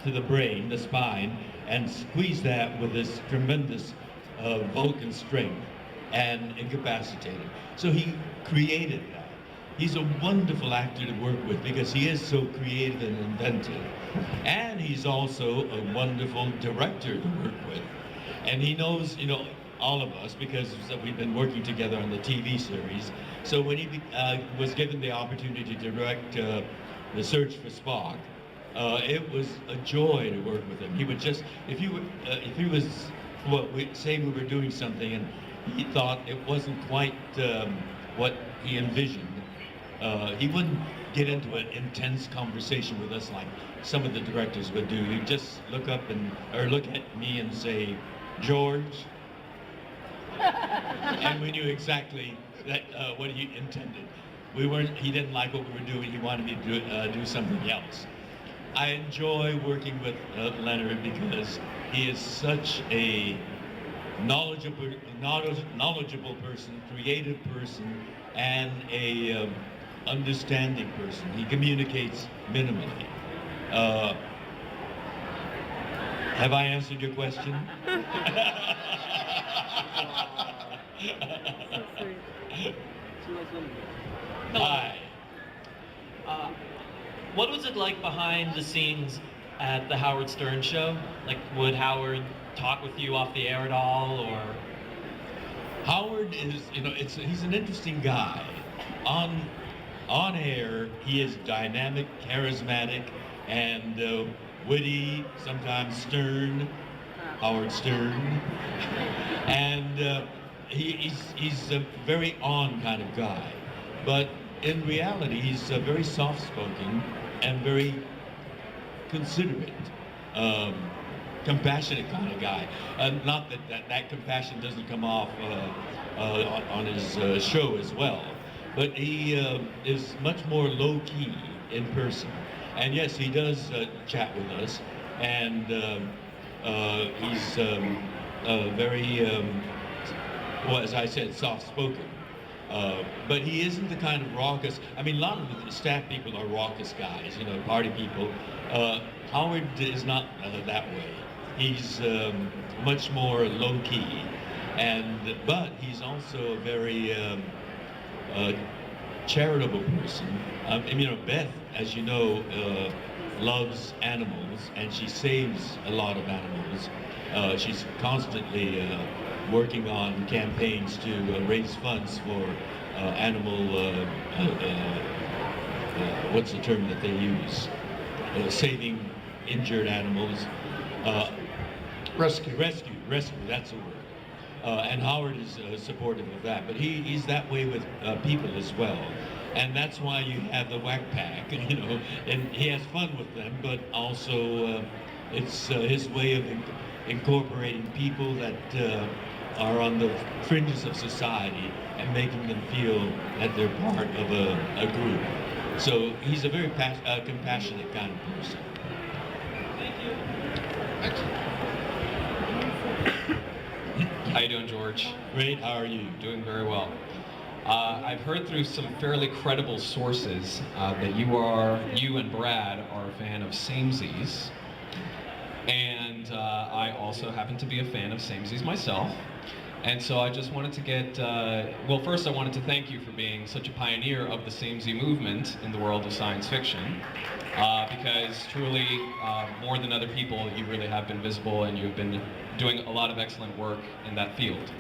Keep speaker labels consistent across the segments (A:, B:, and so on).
A: to the brain, the spine, and squeeze that with this tremendous Vulcan strength and incapacitate him. So he created that. He's a wonderful actor to work with because he is so creative and inventive. And he's also a wonderful director to work with. And he knows, you know, all of us, because we've been working together on the TV series. So when he was given the opportunity to direct The Search for Spock, it was a joy to work with him. He would just, if he was, well, say we were doing something and he thought it wasn't quite what he envisioned, he wouldn't get into an intense conversation with us like some of the directors would do. He'd just look up or look at me and say, "George," and we knew exactly that what he intended. He didn't like what we were doing. He wanted me to do something else. I enjoy working with Leonard because he is such a knowledgeable person, creative person, and a understanding person. He communicates minimally. Have I answered your question? Hi.
B: What was it like behind the scenes at the Howard Stern show? Like, would Howard talk with you off the air at all, or?
A: Howard is, you know, he's an interesting guy. On air, he is dynamic, charismatic, and witty, sometimes stern. Howard Stern. And he's a very on kind of guy. But in reality, he's very soft-spoken and very considerate, compassionate kind of guy. Not that compassion doesn't come off on his show as well, but he is much more low-key in person. And yes, he does chat with us, and he's very, well, as I said, soft-spoken. But he isn't the kind of raucous, I mean, a lot of the staff people are raucous guys, you know, party people. Howard is not that way. He's much more low-key, but he's also a very charitable person. You know, Beth, as you know, loves animals, and she saves a lot of animals. She's constantly working on campaigns to raise funds for animal, what's the term that they use? Saving injured animals.
C: Rescue,
A: that's the word. And Howard is supportive of that, but he's that way with people as well. And that's why you have the whack pack, you know, and he has fun with them, but also it's his way of incorporating people that are on the fringes of society and making them feel that they're part of a group. So he's a very compassionate kind of person.
B: Thank you.
D: How you doing, George?
A: Great, how are you?
D: Doing very well. I've heard through some fairly credible sources that you and Brad are a fan of samesies. And I also happen to be a fan of samesies myself. And so I just wanted to get, well, first I wanted to thank you for being such a pioneer of the samesy movement in the world of science fiction. Because truly, more than other people, you really have been visible and you've been doing a lot of excellent work in that field.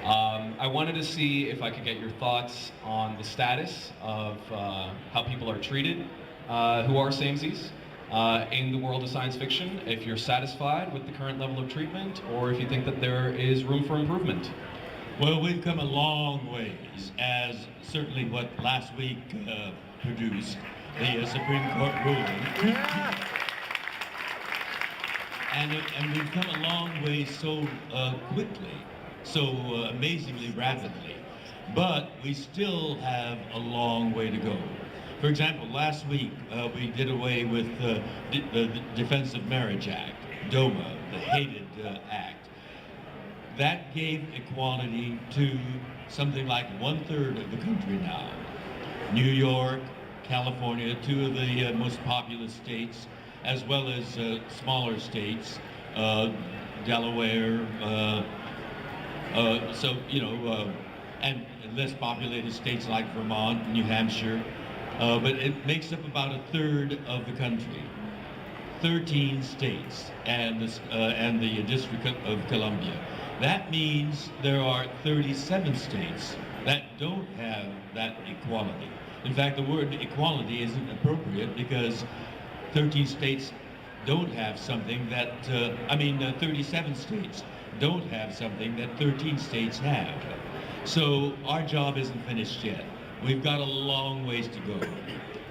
D: I wanted to see if I could get your thoughts on the status of how people are treated who are samesies in the world of science fiction, if you're satisfied with the current level of treatment, or if you think that there is room for improvement.
A: Well, we've come a long ways, as certainly what last week produced, the Supreme Court ruling. And we've come a long way so quickly, so amazingly rapidly. But we still have a long way to go. For example, last week we did away with the Defense of Marriage Act, DOMA, the hated act. That gave equality to something like 1/3 of the country now. New York, California, two of the most populous states, as well as smaller states, Delaware, so, and less populated states like Vermont, New Hampshire. But it makes up about a third of the country. 13 states and the District of Columbia. That means there are 37 states that don't have that equality. In fact, the word equality isn't appropriate because 13 states don't have something that, 37 states don't have something that 13 states have. So our job isn't finished yet. We've got a long ways to go.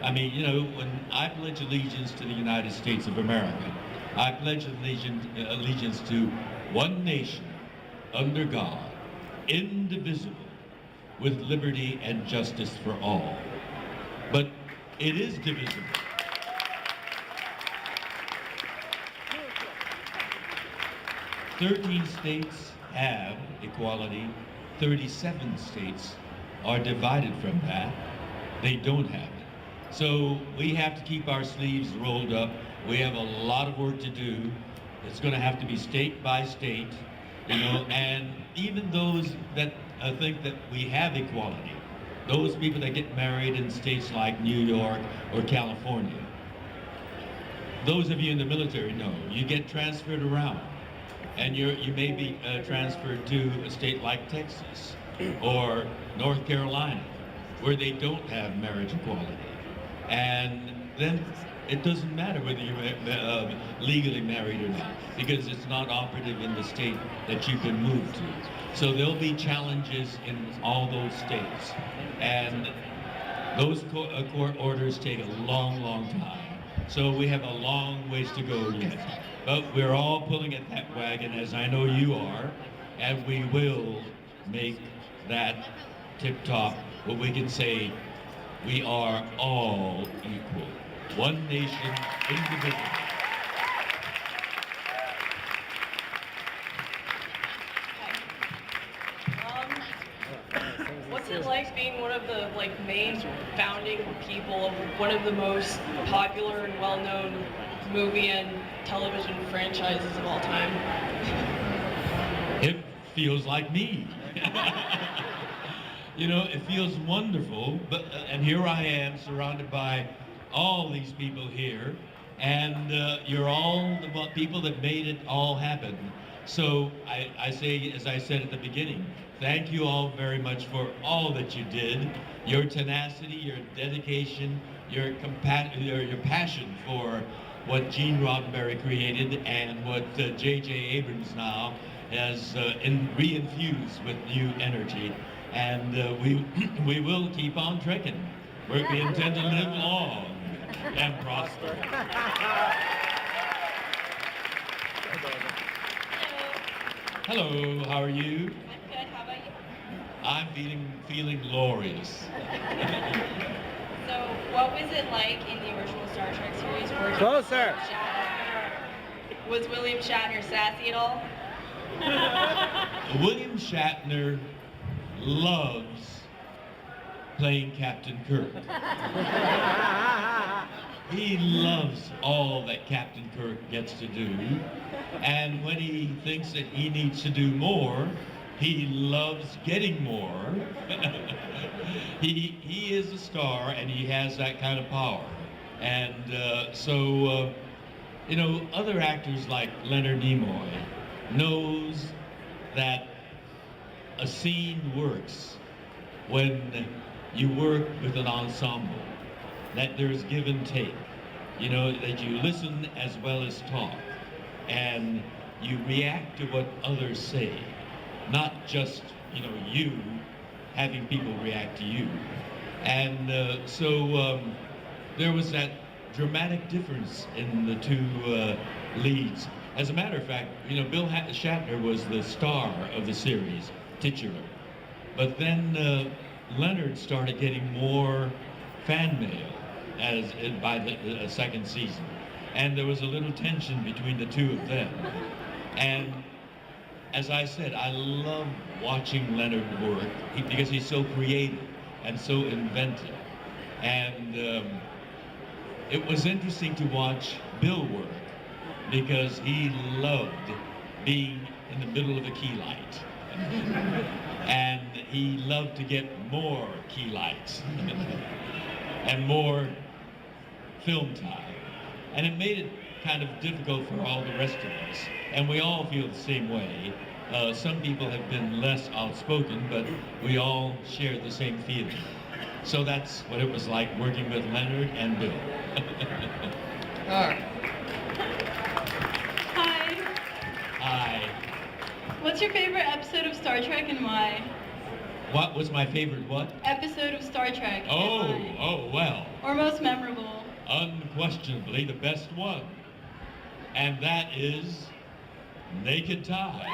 A: When I pledge allegiance to the United States of America, I pledge allegiance to one nation, under God, indivisible, with liberty and justice for all. But it is divisible. "13 states have equality, 37 states are divided from that. They don't have it. So we have to keep our sleeves rolled up. We have a lot of work to do. It's going to have to be state by state, and even those that think that we have equality, those people that get married in states like New York or California, those of you in the military know, you get transferred around, and you may be transferred to a state like Texas or North Carolina, where they don't have marriage equality. And then it doesn't matter whether you're legally married or not, because it's not operative in the state that you can move to. So there'll be challenges in all those states. And those court orders take a long, long time. So we have a long ways to go yet. But we're all pulling at that wagon, as I know you are, and we will make that tip-top, what we can say, we are all equal. One nation, indivisible.
C: What's it like being one of the main founding people of one of the most popular and well-known movie and television franchises of all time?
A: It feels like me. It feels wonderful, and here I am surrounded by all these people here, and you're all the people that made it all happen. So I say, as I said at the beginning, thank you all very much for all that you did, your tenacity, your dedication, your passion for what Gene Roddenberry created and what J.J. Abrams now has re-infused with new energy. And we will keep on trekking. We intend to live long and prosper. Hello, how are you?
C: I'm good. How about you?
A: I'm feeling glorious.
C: So, what was it like in the original Star Trek series working
E: Closer.
C: with Shatner? Was William Shatner sassy at all?
A: William Shatner loves playing Captain Kirk. He loves all that Captain Kirk gets to do, and when he thinks that he needs to do more, he loves getting more. He is a star, and he has that kind of power. And other actors like Leonard Nimoy knows that a scene works when you work with an ensemble, that there's give and take, that you listen as well as talk, and you react to what others say, not just, you having people react to you. And there was that dramatic difference in the two leads. As a matter of fact, Bill Shatner was the star of the series, titular. But then Leonard started getting more fan mail by the second season. And there was a little tension between the two of them. And as I said, I love watching Leonard work because he's so creative and so inventive. And it was interesting to watch Bill work because he loved being in the middle of a key light. And he loved to get more key lights and more film time. And it made it kind of difficult for all the rest of us. And we all feel the same way. Some people have been less outspoken, but we all share the same feeling. So that's what it was like working with Leonard and Bill.
E: All right.
F: Hi.
A: Hi.
F: What's your favorite episode of Star Trek and why?
A: What was my favorite what?
F: Episode of Star Trek.
A: Oh,
F: and why?
A: oh, well.
F: Or most memorable.
A: Unquestionably the best one. And that is Naked Time.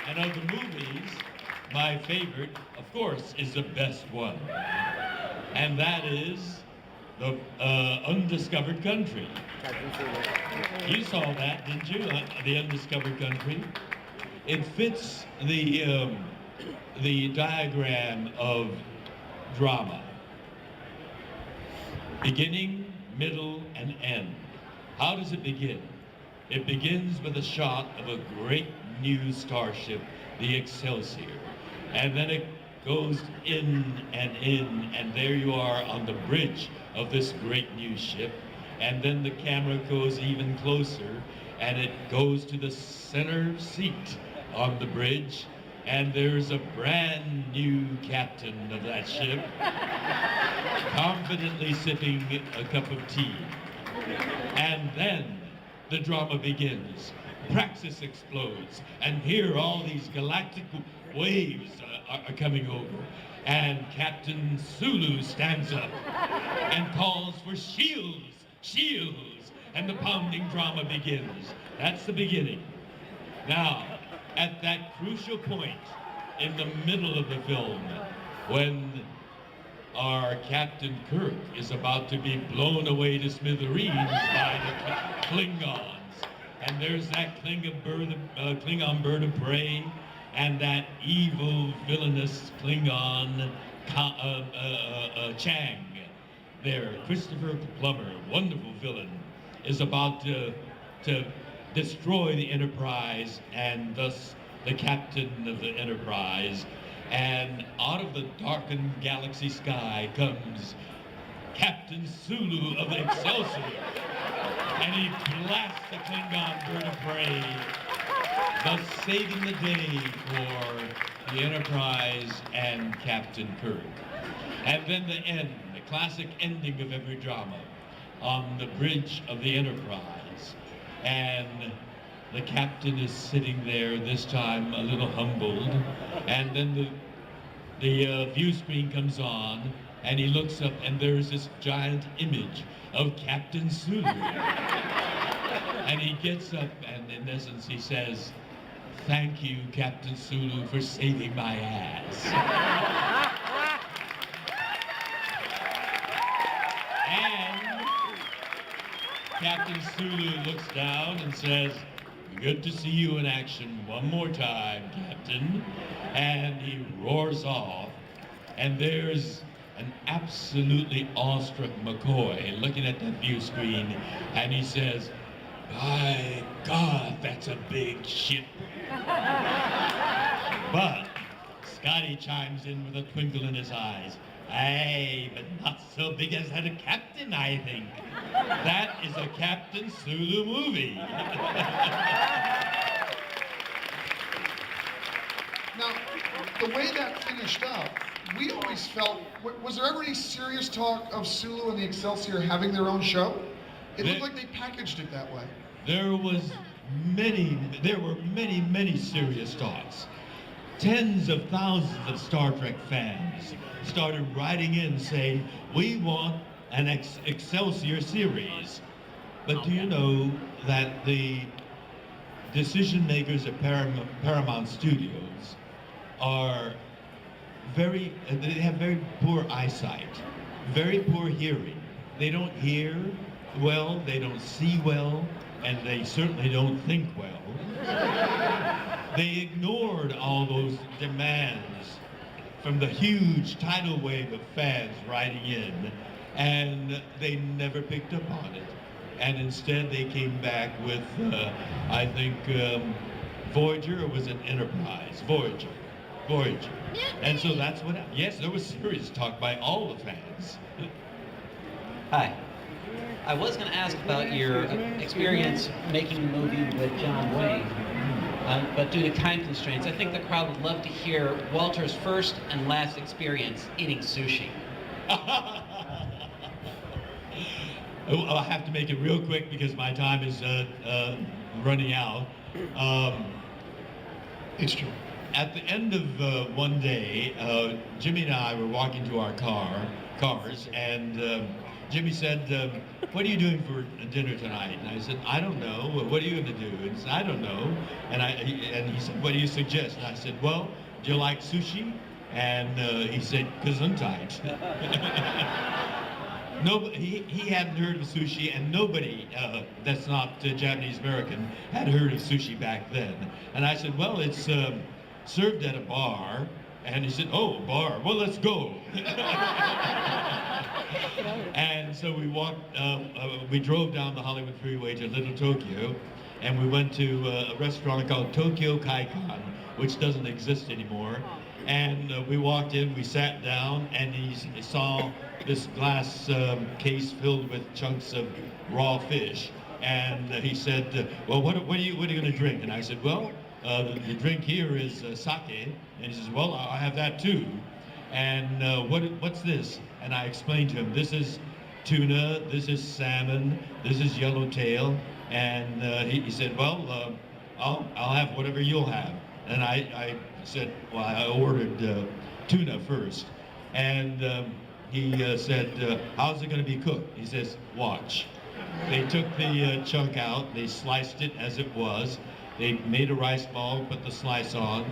A: And of the movies, my favorite, of course, is the best one. And that is the Undiscovered Country. You saw that, didn't you? The Undiscovered Country. It fits the diagram of drama. Beginning, middle, and end. How does it begin? It begins with a shot of a great new starship, the Excelsior. And then it goes in, and there you are on the bridge of this great new ship. And then the camera goes even closer, and it goes to the center seat on the bridge, and there's a brand new captain of that ship, confidently sipping a cup of tea. And then the drama begins. Praxis explodes, and here all these galactic waves are coming over. And Captain Sulu stands up and calls for shields, shields, and the pounding drama begins. That's the beginning. Now, at that crucial point in the middle of the film, when our Captain Kirk is about to be blown away to smithereens by the Klingons. And there's that Klingon bird of prey, and that evil, villainous Klingon Chang there, Christopher Plummer, wonderful villain, is about to destroy the Enterprise, and thus the captain of the Enterprise. And out of the darkened galaxy sky comes Captain Sulu of the Excelsior. And he blasts the Klingon bird of prey, thus saving the day for the Enterprise and Captain Kirk. And then the end, the classic ending of every drama, on the bridge of the Enterprise. And the captain is sitting there, this time a little humbled, and then the view screen comes on, and he looks up, and there's this giant image of Captain Sulu. And he gets up, and in essence he says, "Thank you, Captain Sulu, for saving my ass." And Captain Sulu looks down and says, "Good to see you in action one more time, Captain." And he roars off, and there's an absolutely awestruck McCoy looking at the view screen, and he says, "By God, that's a big ship." But Scotty chimes in with a twinkle in his eyes. "Aye, but not so big as that a captain, I think. That is a Captain Sulu movie."
E: Now, the way that finished up, we always felt, was there ever any serious talk of Sulu and the Excelsior having their own show? It looked like they packaged it that way.
A: There were many serious talks. Tens of thousands of Star Trek fans started writing in saying, "We want an Excelsior series." But do you know that the decision makers at Paramount Studios are they have very poor eyesight, very poor hearing. They don't hear well, they don't see well, and they certainly don't think well. They ignored all those demands from the huge tidal wave of fans writing in, and they never picked up on it. And instead they came back with, I think, Voyager, or was it Enterprise? Voyager. And so that's what happened. Yes, there was serious talk by all the fans.
G: Hi. I was going to ask about your experience making a movie with John Wayne, but due to time constraints, I think the crowd would love to hear Walter's first and last experience eating sushi.
A: I'll have to make it real quick because my time is running out.
E: It's true.
A: At the end of one day, Jimmy and I were walking to our cars, and Jimmy said, "What are you doing for dinner tonight?" And I said, "I don't know. What are you going to do?" And he said, "I don't know." And he said, "What do you suggest?" And I said, "Well, do you like sushi?" And he said, "Gesundheit." He hadn't heard of sushi, and nobody that's not Japanese American had heard of sushi back then. And I said, "Well, it's served at a bar." And he said, "Oh, a bar, well, let's go." And so we we drove down the Hollywood Freeway to Little Tokyo, and we went to a restaurant called Tokyo Kaikan, which doesn't exist anymore. And we walked in, we sat down, and he saw this glass case filled with chunks of raw fish. And he said, "Well, what are you going to drink?" And I said, "Well, the drink here is sake." And he says, "Well, I'll have that too." And what's this? And I explained to him, "This is tuna, this is salmon, this is yellowtail." And he said, "Well, I'll have whatever you'll have." And I said, "Well, I ordered tuna first." And he said, "How's it going to be cooked?" He says, "Watch." They took the chunk out, they sliced it as it was. They made a rice ball, put the slice on.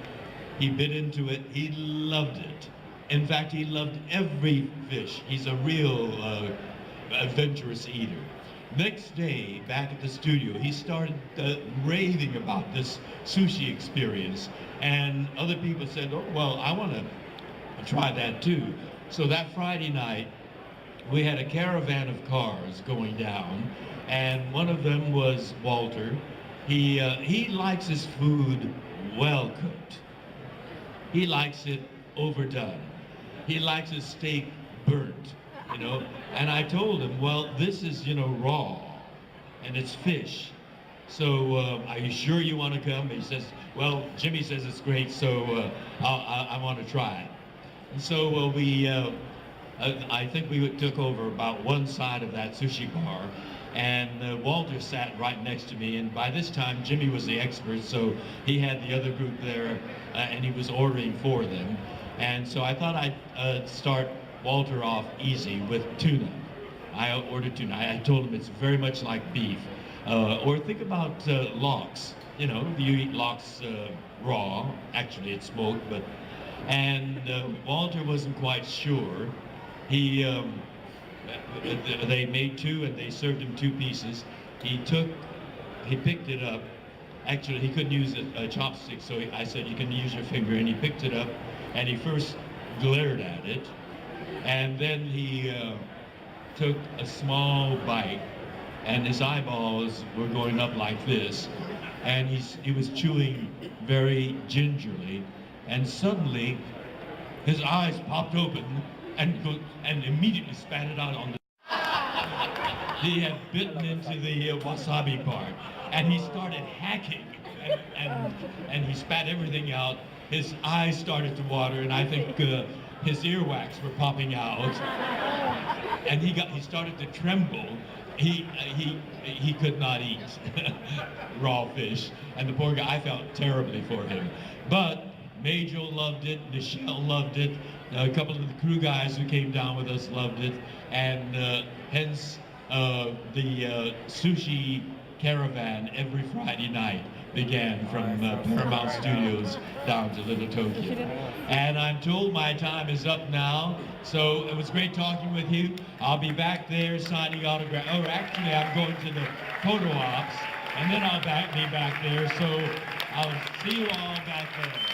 A: He bit into it. He loved it. In fact, he loved every fish. He's a real adventurous eater. Next day, back at the studio, he started raving about this sushi experience. And other people said, "Oh, well, I want to try that too." So that Friday night, we had a caravan of cars going down, and one of them was Walter. He likes his food well cooked. He likes it overdone. He likes his steak burnt, you know. And I told him, "Well, this is, raw, and it's fish. So are you sure you want to come?" He says, "Well, Jimmy says it's great, so I want to try it." And so I think we took over about one side of that sushi bar, and Walter sat right next to me, and by this time Jimmy was the expert, so he had the other group there, and he was ordering for them. And so I thought I'd start Walter off easy with tuna. I ordered tuna. I told him it's very much like beef. Or think about lox. You eat lox raw. Actually, it's smoked, but... And Walter wasn't quite sure. They made two, and they served him two pieces. He picked it up. Actually, he couldn't use a chopstick, so I said, "You can use your finger." And he picked it up, and he first glared at it, and then he took a small bite, and his eyeballs were going up like this, and he was chewing very gingerly, and suddenly his eyes popped open and immediately spat it out on the... He had bitten into the wasabi part, and he started hacking, and he spat everything out. His eyes started to water, and I think his earwax were popping out, and he started to tremble. He could not eat raw fish, and the poor guy, I felt terribly for him. But Major loved it, Michelle loved it, a couple of the crew guys who came down with us loved it, and hence the sushi caravan every Friday night began from Paramount Studios down to Little Tokyo. And I'm told my time is up now, so it was great talking with you. I'll be back there signing autographs. Oh, actually, I'm going to the photo ops, and then I'll be back there, so I'll see you all back there.